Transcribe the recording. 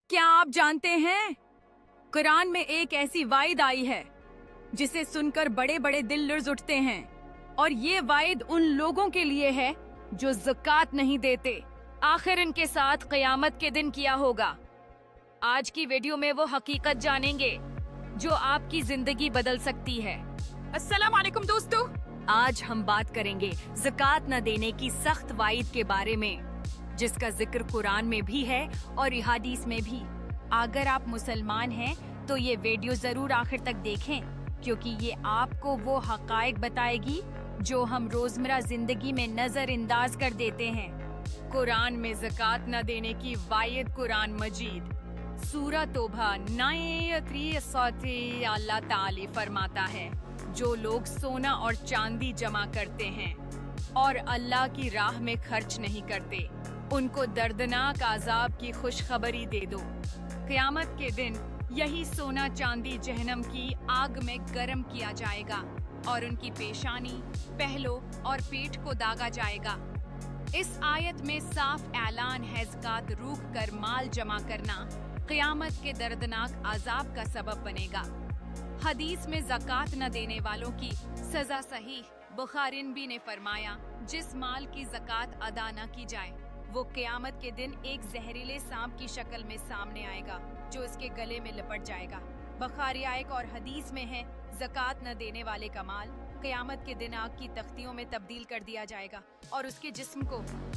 क्या आप जानते हैं कुरान में एक ऐसी वाइद आई है जिसे सुनकर बड़े बड़े दिल लर्ज़ उठते हैं, और ये वाइद उन लोगों के लिए है जो ज़कात नहीं देते। आखिर इनके साथ क़यामत के दिन क्या होगा? आज की वीडियो में वो हकीकत जानेंगे जो आपकी जिंदगी बदल सकती है। अस्सलाम वालेकुम दोस्तों, आज हम बात करेंगे ज़कात न देने की सख्त वाइद के बारे में, जिसका जिक्र कुरान में भी है और हदीस में भी। अगर आप मुसलमान हैं तो ये वीडियो जरूर आखिर तक देखें, क्योंकि ये आपको वो हकायक बताएगी जो हम रोजमर्रा जिंदगी में नजरअंदाज कर देते हैं। कुरान में ज़कात न देने की वायद कुरान मजीद सूरह तौबा 9 अल्लाह ताला फरमाता है, जो लोग सोना और चांदी जमा करते हैं और अल्लाह की राह में खर्च नहीं करते, उनको दर्दनाक अजाब की खुशखबरी दे दो। क़यामत के दिन यही सोना चांदी जहन्नम की आग में गर्म किया जाएगा और उनकी पेशानी, पहलों और पेट को दागा जाएगा। इस आयत में साफ ऐलान है ज़कात रूख कर माल जमा करना क़यामत के दर्दनाक अजाब का सबब बनेगा। हदीस में ज़कात न देने वालों की सजा सहीह बुखारी भी ने फरमाया, जिस माल की ज़कात अदा न की जाए वो क़यामत के दिन एक जहरीले सांप की शक्ल में सामने आएगा जो इसके गले में लिपट जाएगा। बुखारी आयत और हदीस में है, ज़कात न देने वाले का माल क़यामत के दिन आग की तख्तियों में तब्दील कर दिया जाएगा और उसके जिस्म को